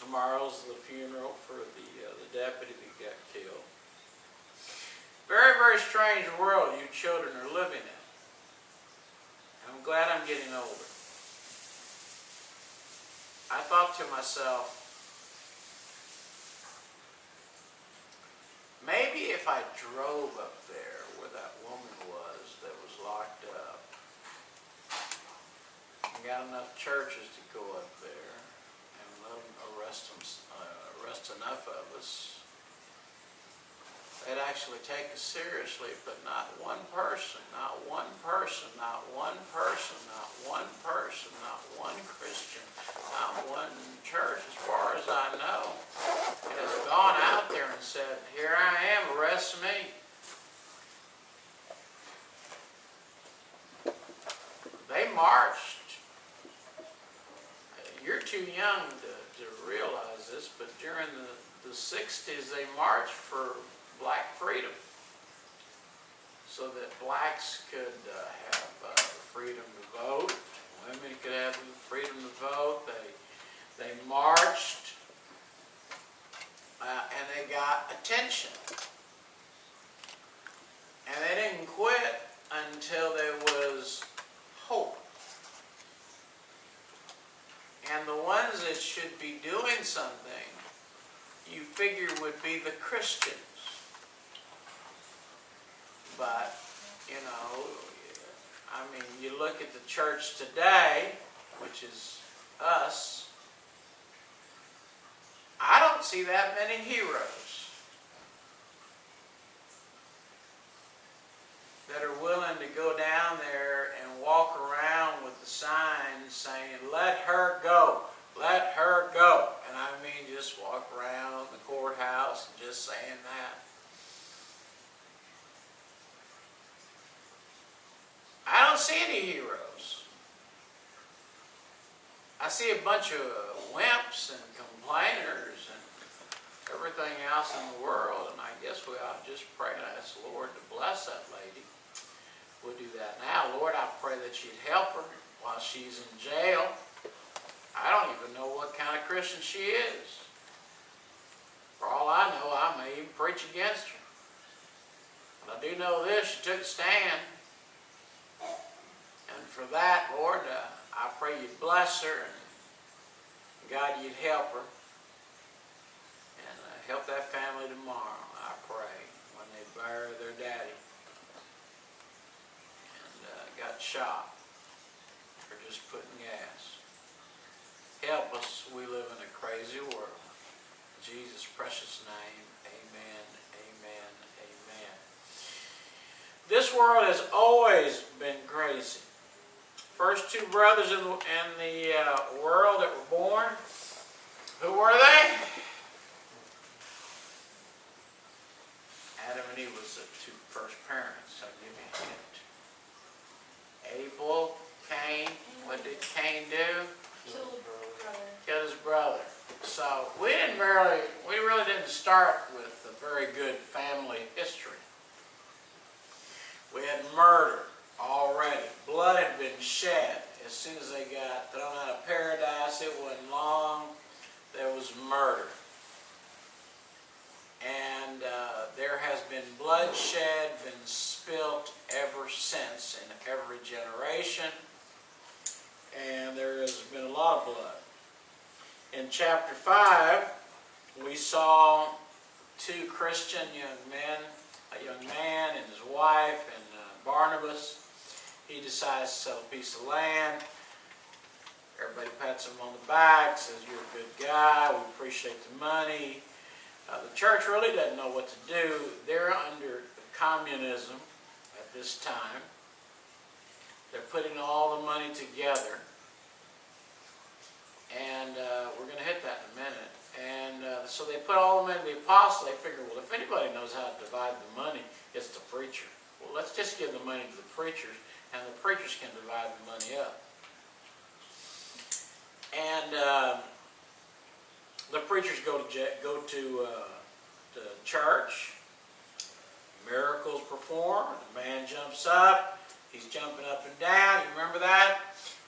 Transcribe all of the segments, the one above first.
Tomorrow's the funeral for the deputy that got killed. Very, very strange world you children are living in. I'm glad I'm getting older. I thought to myself, maybe if I drove up there where that woman was that was locked up, and got enough churches to go up there and let them arrest enough of us, they'd actually take us seriously, but not one person, not one person, not one person, not one person, not one Christian, not one church, as far as I know, has gone out there and said, here I am, arrest me. They marched. You're too young to realize this, but during the 60s, they marched for black freedom, so that blacks could have freedom to vote, women could have freedom to vote. They marched, and they got attention, and they didn't quit until there was hope. And the ones that should be doing something, you figure would be the Christians. But, you know, I mean, you look at the church today, which is us, I don't see that many heroes that are willing to go down there and walk around with the sign saying, let her go, let her go. And I mean, just walk around the courthouse and just saying that. I don't see any heroes. I see a bunch of wimps and complainers and everything else in the world, and I guess we ought to just pray and ask the Lord to bless that lady. We'll do that now. Lord, I pray that you'd help her while she's in jail. I don't even know what kind of Christian she is. For all I know, I may even preach against her. But I do know this, she took a stand. And for that, Lord, I pray you'd bless her, and God, you'd help her, and help that family tomorrow, I pray, when they bury their daddy and got shot for just putting gas. Help us, we live in a crazy world. In Jesus' precious name, amen, amen, amen. This world has always been crazy. First two brothers in the world that were born, who were they? Adam and Eve was the two first parents. I'll give you a hint. Abel, Cain. What did Cain do? Killed his brother. So we really didn't start with a very good family history. We had murder already. Blood had been shed. As soon as they got thrown out of paradise, it wasn't long, there was murder. And there has been bloodshed, been spilt ever since in every generation. And there has been a lot of blood. In chapter 5, we saw two Christian young men, a young man and his wife, and Barnabas. He decides to sell a piece of land. Everybody pats him on the back, says, you're a good guy, we appreciate the money. The church really doesn't know what to do. They're under communism at this time. They're putting all the money together. And we're going to hit that in a minute. And so they put all the money to the apostles. They figure, well, if anybody knows how to divide the money, it's the preacher. Well, let's just give the money to the preachers, and the preachers can divide the money up. And the preachers go to church. Miracles performed. The man jumps up. He's jumping up and down. You remember that?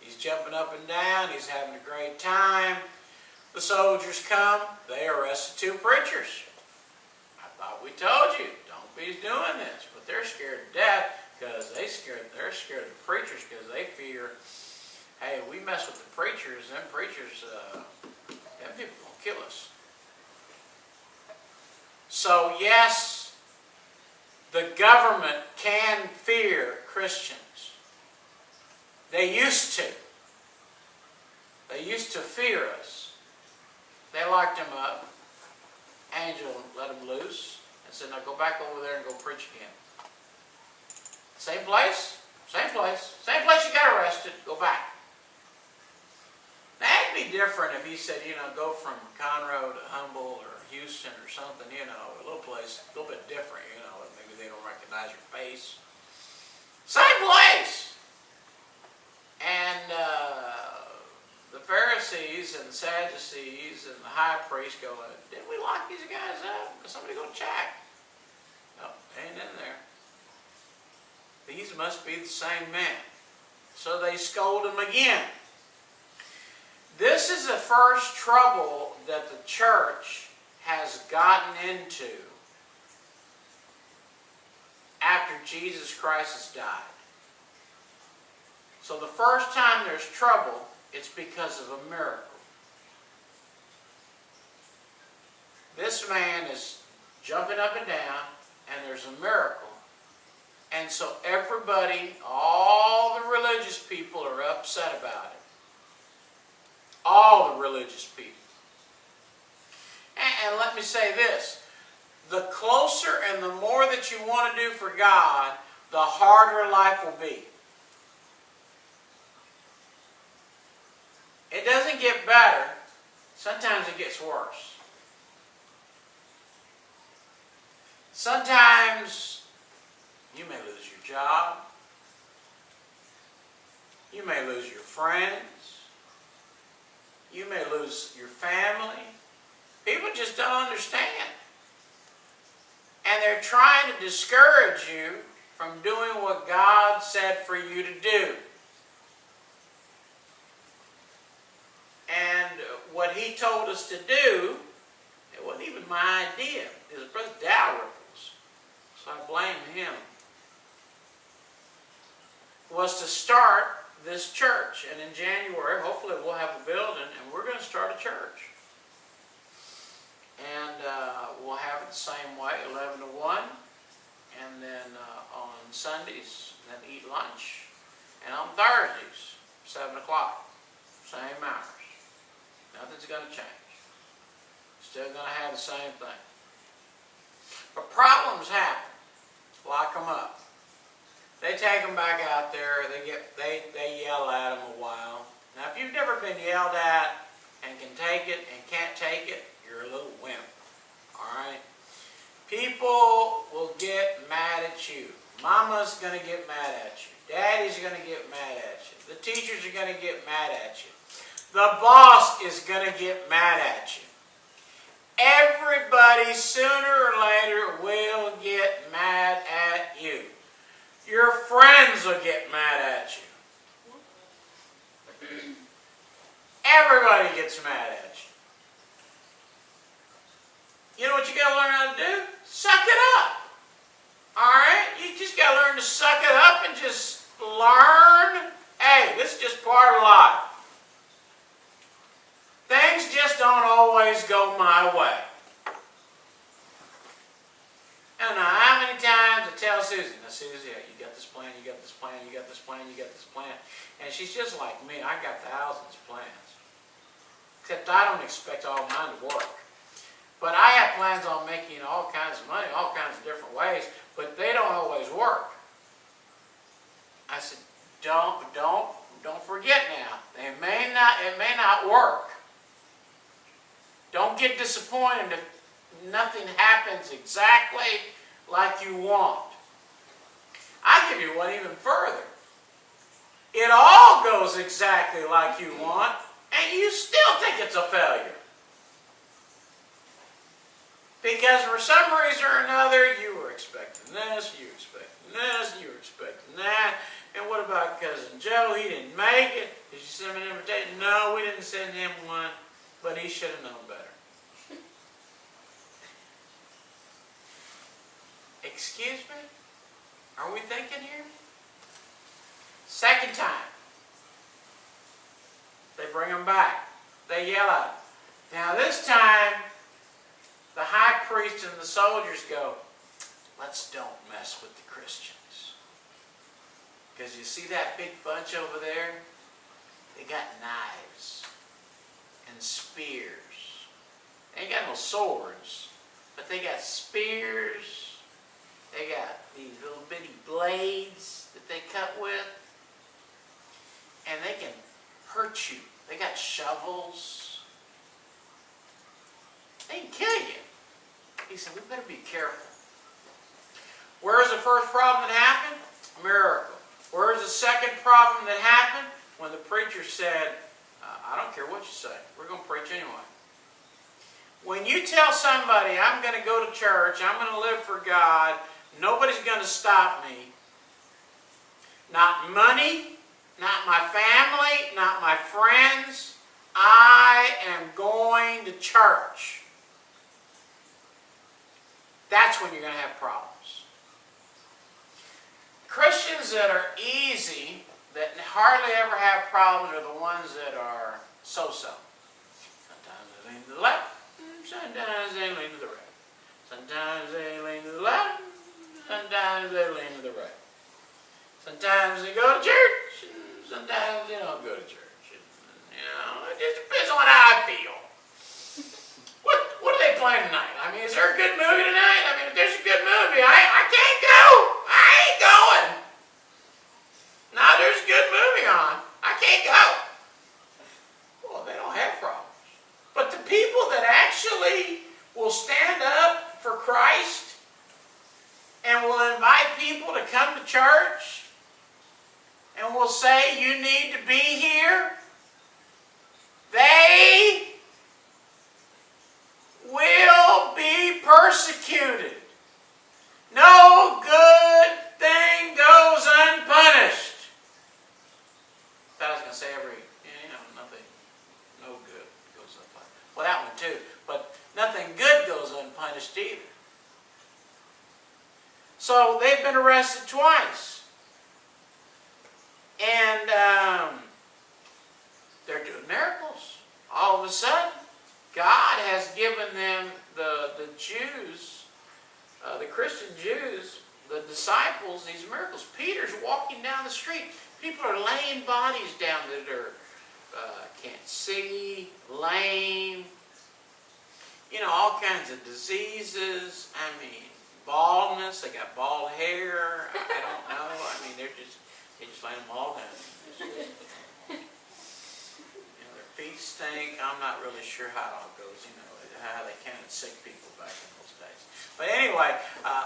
He's jumping up and down. He's having a great time. The soldiers come, they arrested 2 preachers. I thought we told you, don't be doing this. But they're scared to death because they're scared of the preachers because they fear, hey, we mess with the preachers, them preachers, them people gonna kill us. So yes, the government can fear Christians. They used to. They used to fear us. They locked him up. Angel let him loose and said, now go back over there and go preach again. Same place, same place, same place you got arrested, go back. Now it'd be different if he said, go from Conroe to Humboldt or Houston or something, a little place, a little bit different, maybe they don't recognize your face. Same place! And the Pharisees and the Sadducees and the high priest going, didn't we lock these guys up? Somebody go check. No, they ain't in there. These must be the same men. So they scold him again. This is the first trouble that the church has gotten into after Jesus Christ has died. So the first time there's trouble, it's because of a miracle. This man is jumping up and down, and there's a miracle. And so everybody, all the religious people are upset about it. All the religious people. And let me say this. The closer and the more that you want to do for God, the harder life will be. It doesn't get better. Sometimes it gets worse. Sometimes you may lose your job. You may lose your friends. You may lose your family. People just don't understand. And they're trying to discourage you from doing what God said for you to do. And what He told us to do, it wasn't even my idea. It was Brother Dalrymple's. So I blame him. Was to start this church. And in January, hopefully we'll have a building and we're going to start a church. And we'll have it the same way, 11 to 1. And then on Sundays, then eat lunch. And on Thursdays, 7 o'clock. Same hours. Nothing's going to change. Still going to have the same thing. But problems happen. Lock them up. They take them back out there. They yell at them a while. Now, if you've never been yelled at and can take it and can't take it, you're a little wimp. All right? People will get mad at you. Mama's going to get mad at you. Daddy's going to get mad at you. The teachers are going to get mad at you. The boss is going to get mad at you. Everybody sooner or later will get mad at you. Your friends will get mad at you. Everybody gets mad at you. You know what you got to learn how to do? Suck it up. Alright? You just got to learn to suck it up and just learn, hey, this is just part of life. Things just don't always go my way. I don't know how many times I tell Susie, now Susie, you got this plan, you got this plan, you got this plan, you got this plan. And she's just like me. I got thousands of plans. Except I don't expect all mine to work. But I have plans on making all kinds of money, all kinds of different ways, but they don't always work. I said, don't forget now. It may not work. Don't get disappointed if nothing happens exactly like you want. I'll give you one even further. It all goes exactly like you want, and you still think it's a failure. Because for some reason or another, you were expecting this, you were expecting this, you were expecting that. And what about Cousin Joe? He didn't make it. Did you send him an invitation? No, we didn't send him one. but he should have known better. Excuse me? Are we thinking here? Second time. They bring him back. They yell at him. Now this time, the high priest and the soldiers go, let's don't mess with the Christians. Because you see that big bunch over there? They got knives and spears. They ain't got no swords, but they got spears. They got these little bitty blades that they cut with. And they can hurt you. They got shovels. They can kill you. He said, we better be careful. Where's the first problem that happened? Miracle. Where's the second problem that happened? When the preacher said, I don't care what you say. We're going to preach anyway. When you tell somebody, I'm going to go to church, I'm going to live for God, nobody's going to stop me. Not money, not my family, not my friends. I am going to church. That's when you're going to have problems. Christians that are easy, that hardly ever have problems, are the ones that are so-so. Sometimes they lean to the left, sometimes they lean to the right. Sometimes they lean to the left, sometimes they lean to the right. Sometimes they go to church, and sometimes they don't go to church. And, it just depends on how I feel. What are they playing tonight? I mean, is there a good movie tonight? I mean, if there's a good movie, I can't go. I ain't going. Now there's a good movie on. I can't go. Well, they don't have problems. But the people that actually will stand up for Christ and will invite people to come to church and will say, you need to be here, they will be persecuted. No good thing goes unpunished. I was going to say nothing, no good goes unpunished. Well, that one too. But nothing good goes unpunished either. So they've been arrested twice. And they're doing miracles. All of a sudden, God has given them, the Jews, the Christian Jews, the disciples, these miracles. Peter's walking down the street. People are laying bodies down that are, can't see, lame, all kinds of diseases. I mean, baldness. They got bald hair. I don't know. I mean, they just laying them all down. Their feet stink. I'm not really sure how it all goes. How they counted sick people back in those days. But anyway,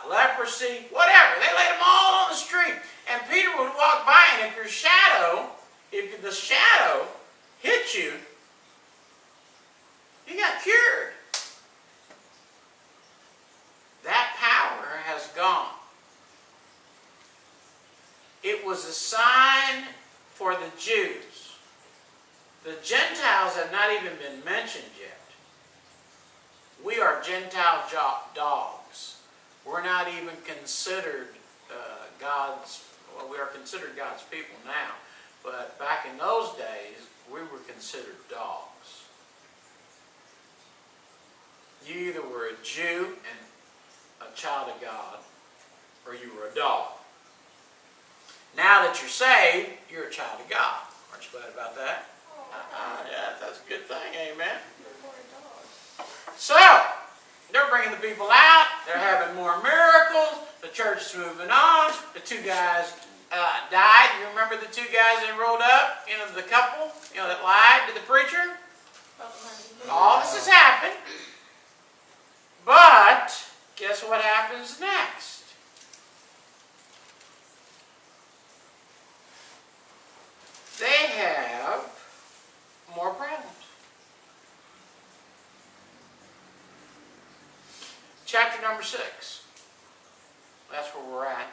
leprosy, whatever. They laid them all on the street. And Peter would walk by, and if the shadow hit you, you got cured. That power has gone. It was a sign for the Jews. The Gentiles have not even been mentioned yet. We are Gentile dogs. We're not even considered we are considered God's people now. But back in those days, we were considered dogs. You either were a Jew and a child of God, or you were a dog. Now that you're saved, you're a child of God. Aren't you glad about that? Yeah, that's a good thing. Amen. So, they're bringing the people out. They're having more miracles. The church is moving on. The two guys died. You remember the two guys that rolled up? The couple, that lied to the preacher? All this has happened. But, guess what happens next? They have more problems. Chapter number 6. That's where we're at.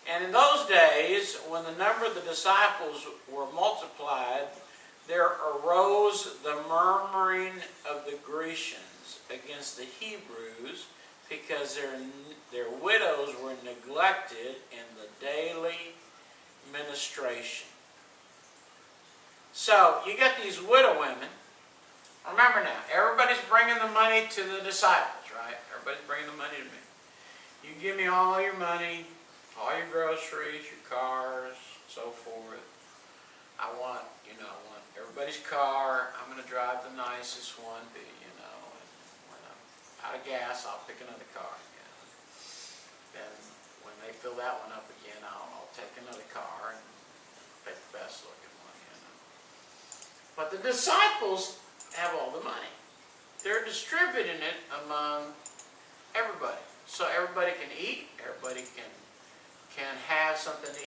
And in those days, when the number of the disciples were multiplied, there arose the murmuring of the Grecians against the Hebrews because their widows were neglected in the daily ministration. So, you got these widow women. Remember now, everybody's bringing the money to the disciples, right? Everybody's bringing the money to me. You give me all your money, all your groceries, your cars, so forth. I want everybody's car. I'm going to drive the nicest one, and when I'm out of gas, I'll pick another car again. Then when they fill that one up again, I'll take another car and pick the best looking one. But the disciples have all the money. They're distributing it among everybody. So everybody can eat, everybody can have something to eat.